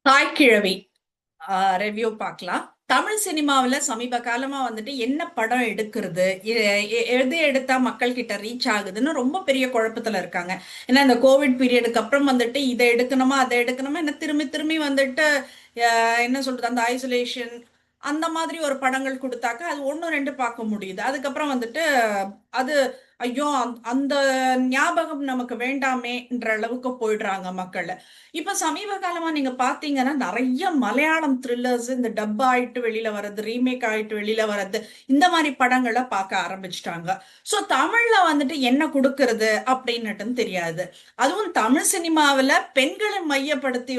தாய்க்கிழவி review பார்க்கலாம். தமிழ் சினிமாவில் சமீப காலமா வந்துட்டு என்ன படம் எடுக்கிறது, எது எடுத்தா மக்கள் கிட்ட ரீச் ஆகுதுன்னு ரொம்ப பெரிய குழப்பத்துல இருக்காங்க. ஏன்னா இந்த கோவிட் பீரியடுக்கு அப்புறம் வந்துட்டு இதை எடுக்கணுமா அதை எடுக்கணுமா என்ன திரும்பி திரும்பி வந்துட்டு என்ன சொல்றது, அந்த ஐசோலேஷன் அந்த மாதிரி ஒரு படங்கள் கொடுத்தாக்க அது ஒன்று ரெண்டு பார்க்க முடியுது. அதுக்கப்புறம் வந்துட்டு அது ஐயோ அந்த ஞாபகம் நமக்கு வேண்டாமேன்ற அளவுக்கு போயிடுறாங்க மக்கள். இப்ப சமீப காலமா நீங்க பாத்தீங்கன்னா நிறைய மலையாளம் த்ரில்லர்ஸ் இந்த டப் ஆயிட்டு வெளியில வர்றது, ரீமேக் ஆயிட்டு வெளியில வர்றது, இந்த மாதிரி படங்களை பார்க்க ஆரம்பிச்சிட்டாங்க. சோ தமிழ்ல வந்துட்டு என்ன கொடுக்கறது அப்படின்னுட்டு தெரியாது. அதுவும் தமிழ் சினிமாவில் பெண்களை மையப்படுத்தி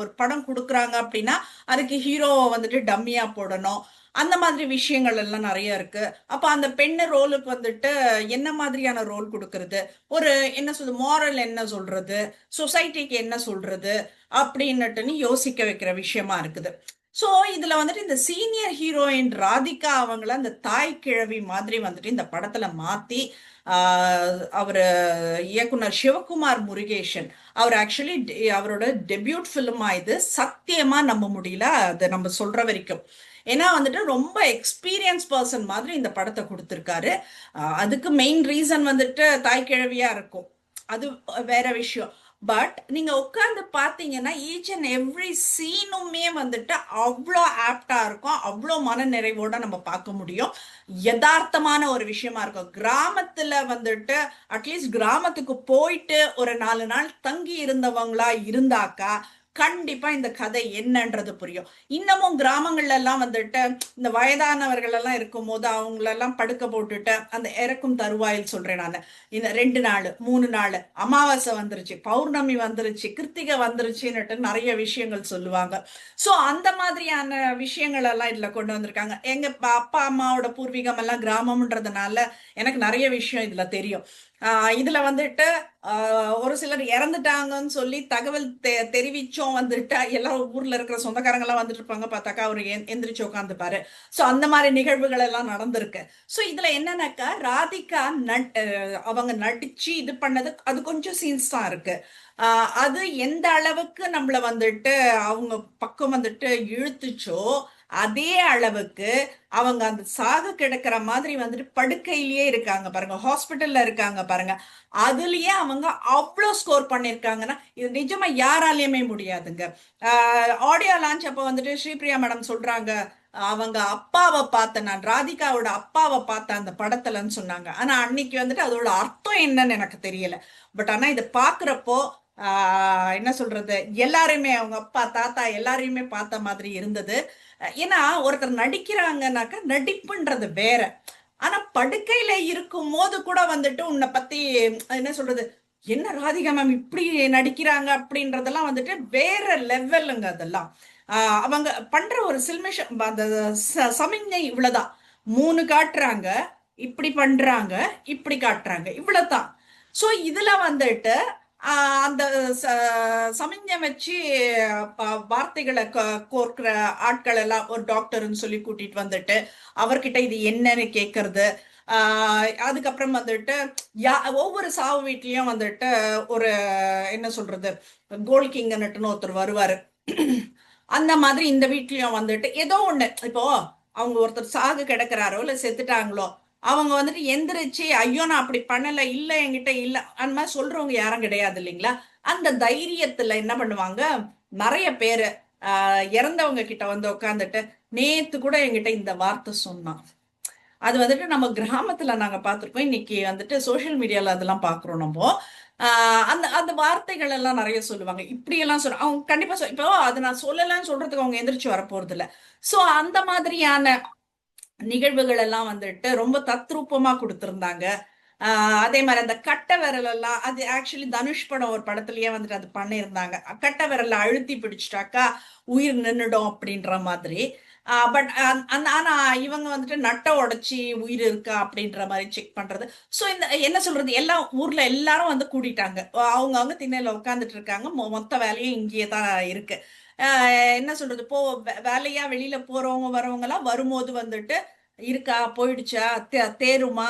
ஒரு படம் கொடுக்குறாங்க அப்படின்னா அதுக்கு ஹீரோவை வந்துட்டு டம்மியா போடணும். அந்த மாதிரி விஷயங்கள் எல்லாம் நிறைய இருக்கு. அப்ப அந்த பெண்ணு ரோலுக்கு வந்துட்டு என்ன மாதிரியான ரோல் கொடுக்கறது, ஒரு என்ன சொல்றது, மாரல் என்ன சொல்றது, சொசைட்டிக்கு என்ன சொல்றது அப்படின்னுட்டு யோசிக்க வைக்கிற விஷயமா இருக்குது. சோ இதுல வந்துட்டு இந்த சீனியர் ஹீரோயின் ராதிகா அவங்கள அந்த தாய் கிழவி மாதிரி வந்துட்டு இந்த படத்துல மாத்தி அவரு இயக்குனர் சிவகுமார் முருகேஷன் அவர் ஆக்சுவலி அவரோட டெபியூட் பிலிமா இது. சத்தியமா நம்ப முடியல அது நம்ம சொல்ற வரைக்கும். ஏன்னா வந்துட்டு ரொம்ப எக்ஸ்பீரியன்ஸ் பர்சன் மாதிரி இந்த படத்தை கொடுத்துருக்காரு. அதுக்கு மெயின் ரீசன் வந்துட்டு தாய்க்கிழவியா இருக்கும், அது வேற விஷயம். பட் நீங்க உட்காந்து பாத்தீங்கன்னா ஈச் அண்ட் எவ்ரி சீனுமே வந்துட்டு அவ்வளோ ஆப்டா இருக்கும், அவ்வளோ மன நிறைவோட நம்ம பார்க்க முடியும். யதார்த்தமான ஒரு விஷயமா இருக்கும். கிராமத்துல வந்துட்டு அட்லீஸ்ட் கிராமத்துக்கு போயிட்டு ஒரு 4 நாள் தங்கி இருந்தவங்களா இருந்தாக்கா கண்டிப்பா இந்த கதை என்னன்றது புரியும். இன்னமும் கிராமங்கள்ல எல்லாம் வந்துட்டு இந்த வயதானவர்கள் எல்லாம் இருக்கும் போது அவங்களெல்லாம் படுக்க போட்டுட்டு அந்த இறக்கும் தருவாயில் சொல்றேன் நான், இந்த 2 நாள் 3 நாள் அமாவாசை வந்துருச்சு, பௌர்ணமி வந்துருச்சு, கிருத்திகை வந்துருச்சுன்னுட்டு நிறைய விஷயங்கள் சொல்லுவாங்க. சோ அந்த மாதிரியான விஷயங்கள் எல்லாம் இதுல கொண்டு வந்திருக்காங்க. எங்க அப்பா அம்மாவோட பூர்வீகம் எல்லாம் கிராமம்ன்றதுனால எனக்கு நிறைய விஷயம் இதுல தெரியும். இதுல வந்துட்டு ஒரு சிலர் இறந்துட்டாங்கன்னு சொல்லி தகவல் தெரிவிச்சோம் வந்துட்டு எல்லாம் ஊர்ல இருக்கிற சொந்தக்காரங்க எல்லாம் வந்துட்டு இருப்பாங்க, பார்த்தாக்கா அவரு எந்திரிச்சு உட்காந்துப்பாரு. சோ அந்த மாதிரி நிகழ்வுகள் எல்லாம் நடந்திருக்கு. சோ இதுல என்னன்னாக்கா ராதிகா அவங்க நடிச்சு இது பண்ணது அது கொஞ்சம் சீன்ஸ் தான் இருக்கு. அது எந்த அளவுக்கு நம்மள வந்துட்டு அவங்க பக்கம் வந்துட்டு இழுத்துச்சோ அதே அளவுக்கு அவங்க அந்த சாக கிடக்கிற மாதிரி வந்துட்டு படுக்கையிலேயே இருக்காங்க பாருங்க, ஹாஸ்பிட்டல்ல இருக்காங்க பாருங்க, அதுலயே அவங்க அவ்வளோ ஸ்கோர் பண்ணிருக்காங்கன்னா இது நிஜமா யாராலையுமே முடியாதுங்க. ஆடியோ லான்ச் அப்ப வந்துட்டு ஸ்ரீபிரியா மேடம் சொல்றாங்க, அவங்க அப்பாவை பார்த்த, நான் ராதிகாவோட அப்பாவை பார்த்த அந்த படத்துலன்னு சொன்னாங்க. ஆனா அன்னைக்கு வந்துட்டு அதோட அர்த்தம் என்னன்னு எனக்கு தெரியல. பட் ஆனா இதை பாக்குறப்போ என்ன சொல்றது, எல்லாருமே அவங்க அப்பா தாத்தா எல்லாரையுமே பார்த்த மாதிரி இருந்தது. ஏன்னா ஒருத்தர் நடிக்கிறாங்கன்னாக்கா நடிப்புன்றது வேற. ஆனா படுக்கையில இருக்கும் போது கூட வந்துட்டு உன்னை பத்தி என்ன சொல்றது, என்ன ராதிகா மேம் இப்படி நடிக்கிறாங்க அப்படின்றதெல்லாம் வந்துட்டு வேற லெவலுங்க அதெல்லாம். அவங்க பண்ற ஒரு சில்மிஷம் அந்த சமிஞ்ஞை இவ்வளவுதான். 3 காட்டுறாங்க, இப்படி பண்றாங்க, இப்படி காட்டுறாங்க, இவ்வளவுதான். சோ இதுல வந்துட்டு அந்த சமிஞ்சை வச்சு வார்த்தைகளை கோர்க்கிற ஆட்கள் எல்லாம் ஒரு டாக்டர்னு சொல்லி கூட்டிட்டு வந்துட்டு அவர்கிட்ட இது என்னன்னு கேட்கறது. அதுக்கப்புறம் வந்துட்டு ஒவ்வொரு சாவு வீட்லயும் வந்துட்டு ஒரு என்ன சொல்றது, கோல் கிங்னுட்டுன்னு ஒருத்தர் வருவாரு. அந்த மாதிரி இந்த வீட்லயும் வந்துட்டு ஏதோ ஒண்ணு, இப்போ அவங்க ஒருத்தர் சாகு கிடக்குறாரோ இல்ல செத்துட்டாங்களோ அவங்க வந்துட்டு எந்திரிச்சு ஐயோ நான் அப்படி பண்ணல, இல்ல என்கிட்ட இல்ல அந்த மாதிரி சொல்றவங்க யாரும் கிடையாது இல்லைங்களா. அந்த தைரியத்துல என்ன பண்ணுவாங்க, நிறைய பேரு இறந்தவங்க கிட்ட வந்து உட்காந்துட்டு நேத்து கூட என்கிட்ட இந்த வார்த்தை சொன்னான். அது வந்துட்டு நம்ம கிராமத்துல நாங்க பார்த்திருக்கோம், இன்னைக்கு வந்துட்டு சோசியல் மீடியால அதெல்லாம் பாக்குறோம் நம்ம. அந்த அந்த வார்த்தைகள் எல்லாம் நிறைய சொல்லுவாங்க, இப்படி எல்லாம் சொல்ல அவங்க கண்டிப்பா இப்போ அது நான் சொல்லலன்னு சொல்றதுக்கு அவங்க எந்திரிச்சு வர போறது இல்ல. சோ அந்த மாதிரியான நிகழ்வுகள் எல்லாம் வந்துட்டு ரொம்ப தத்ரூபமா கொடுத்திருந்தாங்க. அதே மாதிரி அந்த கட்டை விரல் எல்லாம் அது ஆக்சுவலி தனுஷ் படம் ஒரு படத்துலயே வந்துட்டு அது பண்ணியிருந்தாங்க. கட்டை விரல அழுத்தி பிடிச்சிட்டாக்கா உயிர் நின்னுடும் அப்படின்ற மாதிரி. பட் ஆனா இவங்க வந்துட்டு நட்டை உடைச்சி உயிர் இருக்கா அப்படின்ற மாதிரி செக் பண்றது. சோ இந்த என்ன சொல்றது, எல்லாம் ஊர்ல எல்லாரும் வந்து கூட்டிட்டாங்க, அவங்க திண்ணையில உட்காந்துட்டு இருக்காங்க, மொத்த வேலையும் இங்கேயே தான் இருக்கு. என்ன சொல்றது, வேலையா வெளியில போறவங்க வரவங்க எல்லாம் வரும்போது வந்துட்டு இருக்கா போயிடுச்சா தேருமா,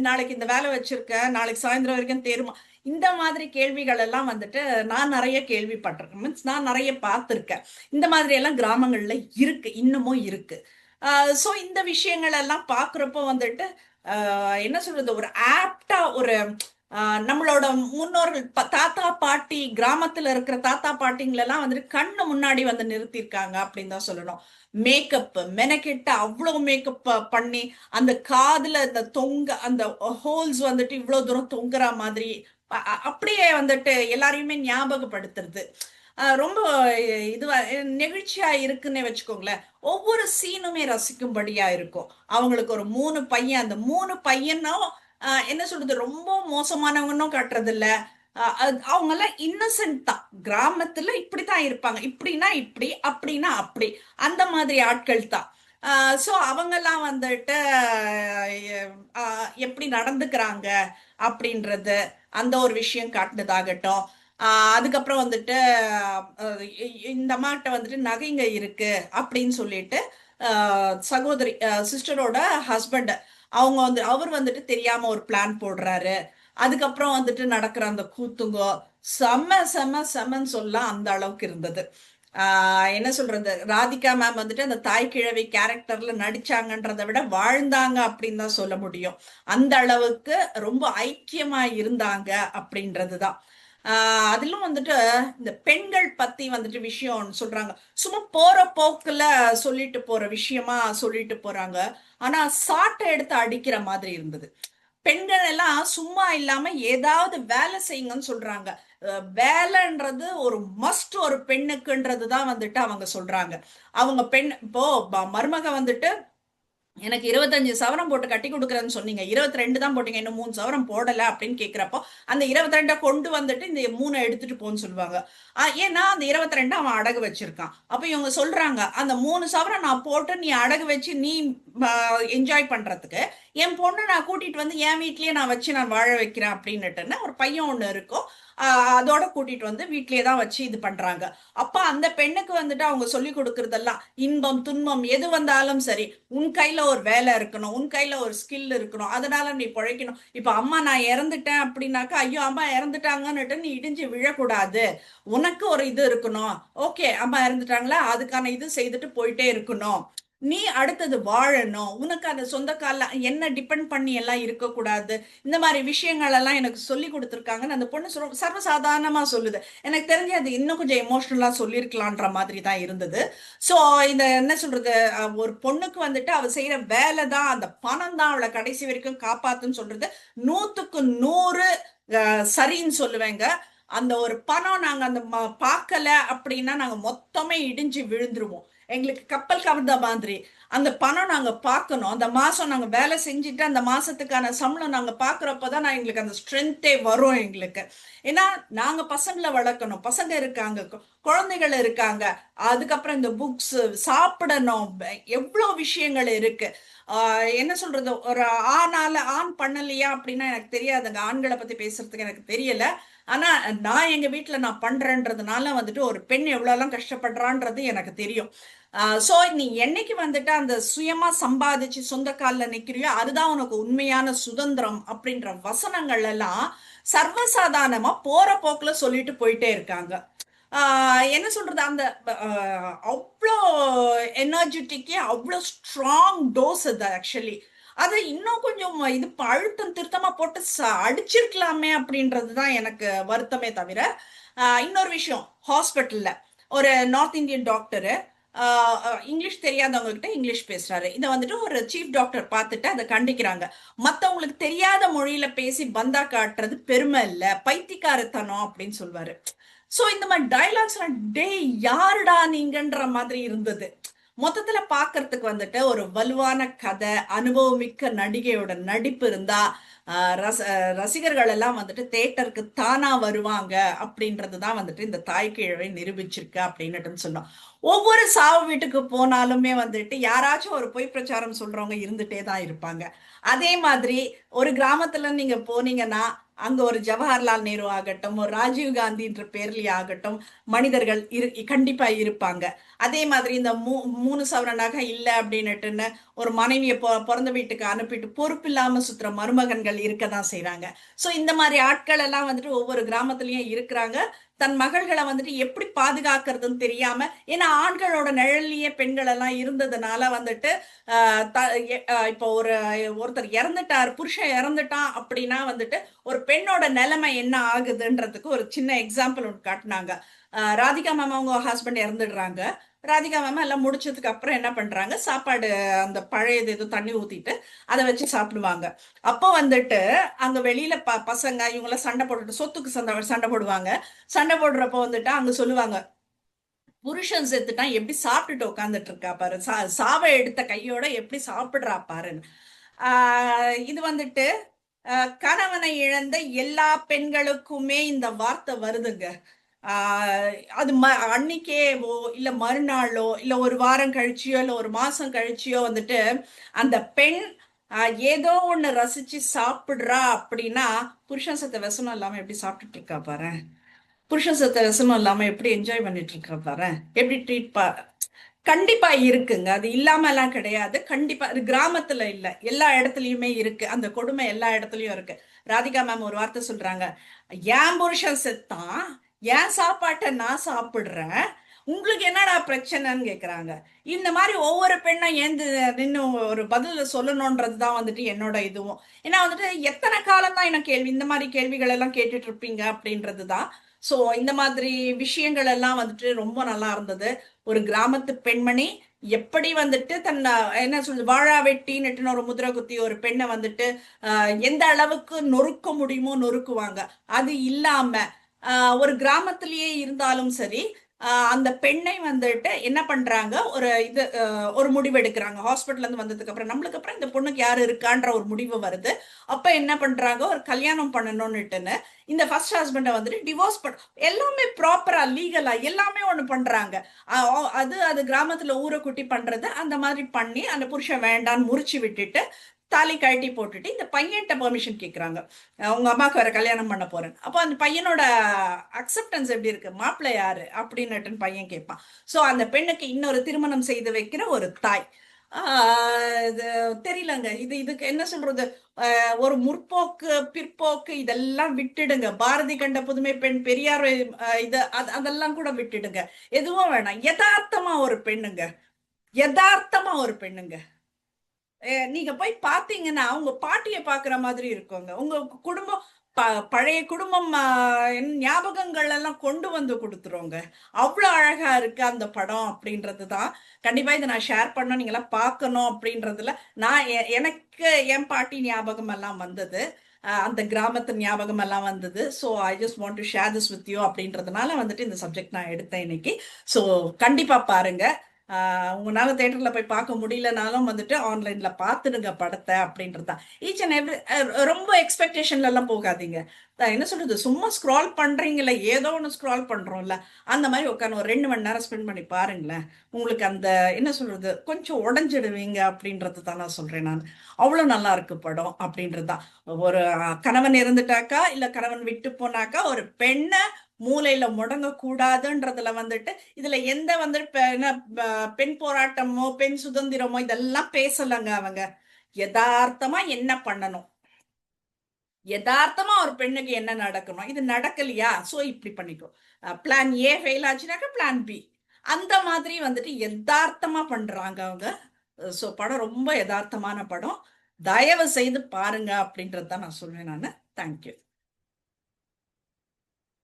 நாளைக்கு இந்த வேலை வச்சிருக்க நாளைக்கு சாயந்தரம் வரைக்கும் தேருமா, இந்த மாதிரி கேள்விகள் எல்லாம் வந்துட்டு நான் நிறைய கேள்விப்பட்டிருக்கேன். மீன்ஸ் நான் நிறைய பார்த்துருக்கேன். இந்த மாதிரி எல்லாம் கிராமங்கள்ல இருக்கு, இன்னமும் இருக்கு. சோ இந்த விஷயங்கள் எல்லாம் பாக்குறப்போ வந்துட்டு என்ன சொல்றது, ஒரு ஆப்டா ஒரு நம்மளோட முன்னோர்கள் தாத்தா பாட்டி, கிராமத்துல இருக்கிற தாத்தா பாட்டிங்களெல்லாம் வந்துட்டு கண்ணு முன்னாடி வந்து நிறுத்திருக்காங்க அப்படின்னு தான் சொல்லணும். மேக்கப் மெனக்கெட்டு அவ்வளவு மேக்கப் பண்ணி அந்த காதுல இந்த தொங்க அந்த ஹோல்ஸ் வந்துட்டு இவ்வளவு தூரம் தொங்குற மாதிரி அப்படியே வந்துட்டு எல்லாரையுமே ஞாபகப்படுத்துறது. ரொம்ப இதுவா நெகிழ்ச்சியா இருக்குன்னு வச்சுக்கோங்களேன். ஒவ்வொரு சீனுமே ரசிக்கும்படியா இருக்கும். அவங்களுக்கு ஒரு 3 பையன், அந்த 3 பையனும் என்ன சொல்றது, ரொம்ப மோசமானவங்கன்னும் காட்டுறது இல்ல. அவங்க எல்லாம் இன்னசென்ட் தான். கிராமத்துல இப்படித்தான் இருப்பாங்க, இப்படின்னா இப்படி, அப்படின்னா அப்படி, அந்த மாதிரி ஆட்கள் தான். சோ அவங்க எல்லாம் வந்துட்டு எப்படி நடந்துக்கிறாங்க அப்படின்றது, அந்த ஒரு விஷயம் காட்டுனதாகட்டும். அதுக்கப்புறம் வந்துட்டு இந்த அம்மாகிட்ட வந்துட்டு நகைங்க இருக்கு அப்படின்னு சொல்லிட்டு சகோதரி சிஸ்டரோட ஹஸ்பண்ட் அவங்க வந்து அவர் வந்துட்டு தெரியாம ஒரு பிளான் போடுறாரு. அதுக்கப்புறம் வந்துட்டு நடக்கிற அந்த கூத்துங்கோ செம்ம செம்ம செம்மன்னு சொல்ல அந்த அளவுக்கு இருந்தது. என்ன சொல்றது, ராதிகா மேம் வந்துட்டு அந்த தாய் கிழவி கேரக்டர்ல நடிச்சாங்கன்றதை விட வாழ்ந்தாங்க அப்படின்னு தான் சொல்ல முடியும். அந்த அளவுக்கு ரொம்ப ஐக்கியமா இருந்தாங்க அப்படின்றதுதான். அதிலும் வந்துட்டு இந்த பெண்கள் பத்தி வந்துட்டு விஷயம் சொல்றாங்க. சும்மா போற போக்குல சொல்லிட்டு போற விஷயமா சொல்லிட்டு போறாங்க. ஆனா சாட்டை எடுத்து அடிக்கிற மாதிரி இருந்தது. பெண்கள் எல்லாம் சும்மா இல்லாம ஏதாவது வேலை செய்யுங்கன்னு சொல்றாங்க. வேலைன்றது ஒரு மஸ்ட் ஒரு பெண்ணுக்குன்றதுதான் வந்துட்டு அவங்க சொல்றாங்க. அவங்க பெண் இப்போ மருமக வந்துட்டு எனக்கு 25 சவரம் போட்டு கட்டி கொடுக்குறேன்னு சொன்னீங்க, 22 தான் போட்டீங்க, இன்னும் 3 சவரம் போடல அப்படின்னு கேக்குறப்போ அந்த 22 கொண்டு வந்துட்டு இந்த 3 எடுத்துட்டு போன்னு சொல்லுவாங்க. ஏன்னா அந்த 22 அவன் அடகு வச்சிருக்கான். அப்ப இவங்க சொல்றாங்க, அந்த 3 சவரம் நான் போட்டு நீ அடகு வச்சு நீ என்ஜாய் பண்றதுக்கு என் பொண்ணு நான் கூட்டிட்டு வந்து என் வீட்லயே நான் வச்சு நான் வாழ வைக்கிறேன் அப்படின்னுட்டுன்னு ஒரு பையன் ஒண்ணு இருக்கும். அதோட கூட்டிட்டு வந்து வீட்லயே தான் வச்சு இது பண்றாங்க. அப்ப அந்த பெண்ணுக்கு வந்துட்டு அவங்க சொல்லி கொடுக்கறதெல்லாம் இன்பம் துன்பம் எது வந்தாலும் சரி, உன் கையில ஒரு வேலை இருக்கணும், உன் கையில ஒரு ஸ்கில் இருக்கணும், அதனால நீ பிழைக்கணும். இப்ப அம்மா நான் இறந்துட்டேன் அப்படின்னாக்கா, ஐயோ அம்மா இறந்துட்டாங்கன்னுட்டு நீ இடிஞ்சு விழக்கூடாது. உனக்கு ஒரு இது இருக்கணும். ஓகே அம்மா இறந்துட்டாங்களா, அதுக்கான இது செய்துட்டு போயிட்டே இருக்கணும். நீ அடுத்தது வாழணும். உனக்கு அந்த சொந்த கால என்ன டிபெண்ட் பண்ணி எல்லாம் இருக்கக்கூடாது. இந்த மாதிரி விஷயங்கள் எல்லாம் எனக்கு சொல்லி கொடுத்துருக்காங்கன்னு அந்த பொண்ணு சர்வசாதாரணமா சொல்லுது. எனக்கு தெரிஞ்சு அது இன்னும் கொஞ்சம் எமோஷனலா சொல்லியிருக்கலான்ற மாதிரி தான் இருந்தது. சோ இந்த என்ன சொல்றது, ஒரு பொண்ணுக்கு வந்துட்டு அவ செய்யற வேலை தான், அந்த பணம் தான் அவளை கடைசி வரைக்கும் காப்பாத்துன்னு சொல்றது 100க்கு 100 சரின்னு சொல்லுவேங்க. அந்த ஒரு பணம் நாங்க அந்த பார்க்கல அப்படின்னா நாங்க மொத்தமே இடிஞ்சு விழுந்துருவோம். எங்களுக்கு கப்பல் கவிழ்ந்த மாதிரி அந்த பணம் நாங்க பார்க்கணும். அந்த மாசம் நாங்க வேலை செஞ்சுட்டு அந்த மாசத்துக்கான சம்பளம் நாங்க பாக்குறப்பதான் நான் எங்களுக்கு அந்த ஸ்ட்ரென்த்தே வரும் எங்களுக்கு. ஏன்னா நாங்க பசங்களை வளர்க்கணும், பசங்க இருக்காங்க, குழந்தைகள் இருக்காங்க, அதுக்கப்புறம் இந்த புக்ஸ் சாப்பிடணும், எவ்வளவு விஷயங்கள் இருக்கு. என்ன சொல்றது, ஒரு ஆண் பண்ணலையா அப்படின்னா எனக்கு தெரியாதுங்க, ஆண்களை பத்தி பேசுறதுக்கு எனக்கு தெரியல. ஆனா நான் எங்க வீட்டுல நான் பண்றேன்றதுனால வந்துட்டு ஒரு பெண் எவ்வளவு எல்லாம் கஷ்டப்படுறான்றது எனக்கு தெரியும். சோ நீ என்னைக்கு வந்துட்டு அந்த சுயமா சம்பாதிச்சு சொந்த கால்ல நிக்கிறியோ அதுதான் உனக்கு உண்மையான சுதந்திரம் அப்படின்ற வசனங்கள் எல்லாம் சர்வசாதாரணமா போற போக்குல சொல்லிட்டு போயிட்டே இருக்காங்க. என்ன சொல்றது, அந்த அவ்வளோ எனர்ஜெட்டிக்கே அவ்வளோ ஸ்ட்ராங் டோஸ் அது ஆக்சுவலி. அதை இன்னும் கொஞ்சம் இது அழுத்தம் திருத்தமா போட்டு அடிச்சிருக்கலாமே அப்படின்றதுதான் எனக்கு வருத்தமே தவிர. இன்னொரு விஷயம், ஹாஸ்பிட்டல்ல ஒரு நார்த் இந்தியன் டாக்டரு இங்கிலீஷ் தெரியாதவங்க கிட்ட இங்கிலீஷ் பேசுறாரு. இதை வந்துட்டு ஒரு சீஃப் டாக்டர் பார்த்துட்டு அதை கண்டிக்கிறாங்க. மத்தவங்களுக்கு தெரியாத மொழியில பேசி பந்தா காட்டுறது பெருமை இல்ல, பைத்தியக்காரத்தனம் அப்படின்னு சொல்வாரு. சோ இந்த மாதிரி டைலாக்ஸ் டே யாருடா நீங்கன்ற மாதிரி இருந்தது. மொத்தத்துல பாக்குறதுக்கு வந்துட்டு ஒரு வலுவான கதை, அனுபவமிக்க நடிகையோட நடிப்பு இருந்தா ரசிகர்கள் எல்லாம் வந்துட்டு தேட்டருக்கு தானா வருவாங்க அப்படின்றதுதான் வந்துட்டு இந்த தாய்க்கிழவை நிரூபிச்சிருக்கு அப்படின்னுட்டு சொன்னோம். ஒவ்வொரு சாவு வீட்டுக்கு போனாலுமே வந்துட்டு யாராச்சும் ஒரு பொய் பிரச்சாரம் சொல்றவங்க இருந்துட்டே தான் இருப்பாங்க. அதே மாதிரி ஒரு கிராமத்துல நீங்க போனீங்கன்னா அங்க ஒரு ஜவஹர்லால் நேரு ஆகட்டும், ஒரு ராஜீவ் காந்தின்ற பேர்லயே ஆகட்டும், மனிதர்கள் கண்டிப்பா இருப்பாங்க. அதே மாதிரி இந்த 3 சவர நகை இல்ல அப்படின்னுட்டுன்னு ஒரு மனைவியை பிறந்த வீட்டுக்கு அனுப்பிட்டு பொறுப்பு இல்லாம சுத்துற மருமகன்கள் இருக்கதான் செய்றாங்க. சோ இந்த மாதிரி ஆட்கள் எல்லாம் வந்துட்டு ஒவ்வொரு கிராமத்துலயும் இருக்கிறாங்க. தன் மகள்களை வந்துட்டு எப்படி பாதுகாக்கிறதுன்னு தெரியாம, ஏன்னா ஆண்களோட நிழல்லயே பெண்கள் எல்லாம் இருந்ததுனால வந்துட்டு இப்போ ஒருத்தர் இறந்துட்டார், புருஷன் இறந்துட்டான் அப்படின்னா வந்துட்டு ஒரு பெண்ணோட நிலைமை என்ன ஆகுதுன்றதுக்கு ஒரு சின்ன எக்ஸாம்பிள் ஒன்று காட்டினாங்க. ராதிகா மேம் அவங்க ஹஸ்பண்ட் இறந்துடுறாங்க. ராதிகா மேம் எல்லாம் முடிச்சதுக்கு அப்புறம் என்ன பண்றாங்க, சாப்பாடு அந்த பழையது ஏதோ தண்ணி ஊத்திட்டு அதை வச்சு சாப்பிடுவாங்க. அப்போ வந்துட்டு அங்க வெளியில பசங்க இவங்க எல்லாம் சண்டை போட்டுட்டு சொத்துக்கு சண்டை போடுவாங்க. சண்டை போடுறப்போ வந்துட்டு அங்க சொல்லுவாங்க, புருஷன் செத்துட்டான் எப்படி சாப்பிட்டுட்டு உட்காந்துட்டு இருக்கா பாரு, சாவை எடுத்த கையோட எப்படி சாப்பிடுறா பாருன்னு. இது வந்துட்டு கணவனை இழந்த எல்லா பெண்களுக்குமே இந்த வார்த்தை வருதுங்க. அது அன்னைக்கே இல்ல மறுநாளோ இல்ல ஒரு வாரம் கழிச்சியோ இல்ல ஒரு மாசம் கழிச்சியோ வந்துட்டு அந்த பெண் ஏதோ ஒண்ணு ரசிச்சு சாப்பிடுறா அப்படின்னா, புருஷன் சத்த விசனம் இல்லாம எப்படி சாப்பிட்டுட்டு இருக்கா பாரு, புருஷன் சத்த விசனம் இல்லாம எப்படி என்ஜாய் பண்ணிட்டு இருக்கா பாரு, எப்படி கண்டிப்பா இருக்குங்க. அது இல்லாம எல்லாம் கிடையாது. கண்டிப்பா அது கிராமத்துல இல்ல, எல்லா இடத்துலயுமே இருக்கு. அந்த கொடுமை எல்லா இடத்துலயும் இருக்கு. ராதிகா மேம் ஒரு வார்த்தை சொல்றாங்க, என் புருஷன் செத்தான், என் சாப்பாட்டை நான் சாப்பிடுறேன், உங்களுக்கு என்னடா பிரச்சனைன்னு கேக்குறாங்க. இந்த மாதிரி ஒவ்வொரு பெண்ணும் ஏந்து நின்று ஒரு பதில சொல்லணும்ன்றதுதான் வந்துட்டு என்னோட இதுவும். ஏன்னா வந்துட்டு எத்தனை காலம் தான் என்ன கேள்வி, இந்த மாதிரி கேள்விகள் எல்லாம் கேட்டுட்டு இருப்பீங்க அப்படின்றதுதான். சோ இந்த மாதிரி விஷயங்கள் எல்லாம் வந்துட்டு ரொம்ப நல்லா இருந்தது. ஒரு கிராமத்து பெண்மணி எப்படி வந்துட்டு என்ன சொல்றது, வாழா வெட்டின்னு ஒரு முதிரை குத்தி ஒரு பெண்ணை வந்துட்டு எந்த அளவுக்கு நொறுக்க முடியுமோ நொறுக்குவாங்க. அது இல்லாம ஒரு கிராமத்திலேயே இருந்தாலும் சரி, அந்த பெண்ணை வந்துட்டு என்ன பண்றாங்க, ஒரு முடிவு எடுக்கிறாங்க. ஹாஸ்பிட்டல்ல இருந்து வந்ததுக்கு அப்புறம் நம்மளுக்கு அப்புறம் இந்த பொண்ணுக்கு யாரு இருக்கான்ற ஒரு முடிவு வருது. அப்ப என்ன பண்றாங்க, ஒரு கல்யாணம் பண்ணணும்னுட்டுன்னு இந்த ஃபர்ஸ்ட் ஹஸ்பண்டை வந்துட்டு டிவோர்ஸ் எல்லாமே ப்ராப்பரா லீகலா எல்லாமே ஒண்ணு பண்றாங்க. அது கிராமத்துல ஊரை குட்டி பண்றது அந்த மாதிரி பண்ணி அந்த புருஷன் வேண்டான்னு முறிச்சு விட்டுட்டு தாலி கழட்டி போட்டுட்டு இந்த பையன்கிட்ட பெர்மிஷன் கேட்குறாங்க. உங்க அம்மாவுக்கு வேற கல்யாணம் பண்ண போறேன். அப்போ அந்த பையனோட அக்செப்டன்ஸ் எப்படி இருக்கு, மாப்பிள்ளை யாரு அப்படின்னு பையன் கேட்பான். ஸோ அந்த பெண்ணுக்கு இன்னொரு திருமணம் செய்து வைக்கிற ஒரு தாய். இது தெரியலங்க, இதுக்கு என்ன சொல்றது, ஒரு முற்போக்கு பிற்போக்கு இதெல்லாம் விட்டுடுங்க. பாரதி கண்ட புதுமை பெண், பெரியார் அதெல்லாம் கூட விட்டுடுங்க. எதுவும் வேணாம், யதார்த்தமா ஒரு பெண்ணுங்க, யதார்த்தமா ஒரு பெண்ணுங்க. நீங்க போய் பாத்தீங்கன்னா உங்க பாட்டிய பாக்குற மாதிரி இருக்குங்க. உங்க குடும்பம் பழைய குடும்பம் ஞாபகங்கள் எல்லாம் கொண்டு வந்து கொடுத்துருவோங்க. அவ்வளவு அழகா இருக்கு அந்த படம் அப்படின்றதுதான். கண்டிப்பா இதை நான் ஷேர் பண்ண, நீங்க எல்லாம் பார்க்கணும் அப்படின்றதுல நான் எனக்கு என் பாட்டி ஞாபகம் எல்லாம் வந்தது, அந்த கிராமத்து ஞாபகம் எல்லாம் வந்தது. So I just want to share this with you அப்படின்றதுனால வந்துட்டு இந்த சப்ஜெக்ட் நான் எடுத்தேன் இன்னைக்கு. ஸோ கண்டிப்பா பாருங்க. உங்களால தேட்டர்ல போய் பார்க்க முடியலனாலும் வந்துட்டு ஆன்லைன்ல பார்த்துடுங்க படத்தை அப்படின்றதா. ஈச் அண்ட் எவ்ரி ரொம்ப எக்ஸ்பெக்டேஷன்ல எல்லாம் போகாதீங்க. என்ன சொல்றது, சும்மா ஸ்க்ரால் பண்றீங்களே, ஏதோ ஒன்று ஸ்க்ரால் பண்றோம்ல, அந்த மாதிரி உட்காந்து ஒரு 2 மணி நேரம் ஸ்பெண்ட் பண்ணி பாருங்களேன். உங்களுக்கு அந்த என்ன சொல்றது கொஞ்சம் உடஞ்சிடுவீங்க அப்படின்றது தான் நான் சொல்றேன். நான் அவ்வளவு நல்லா இருக்கு படம் அப்படின்றதுதான். ஒரு கணவன் இருந்துட்டாக்கா இல்ல கணவன் விட்டு போனாக்கா ஒரு பெண்ணை மூலையில முடங்க கூடாதுன்றதுல வந்துட்டு இதுல எந்த வந்துட்டு பெண் போராட்டமோ பெண் சுதந்திரமோ இதெல்லாம் பேசலங்க. அவங்க யதார்த்தமா என்ன பண்ணணும், யதார்த்தமா ஒரு பெண்ணுக்கு என்ன நடக்கணும், இது நடக்கலையா சோ இப்படி பண்ணிக்கோ, பிளான் ஏ ஃபெயில் ஆச்சுனாக்கா பிளான் பி, அந்த மாதிரி வந்துட்டு யதார்த்தமா பண்றாங்க அவங்க. சோ படம் ரொம்ப யதார்த்தமான படம், தயவு செய்து பாருங்க அப்படின்றது தான் நான் சொல்வேன். நான் தேங்க்யூ.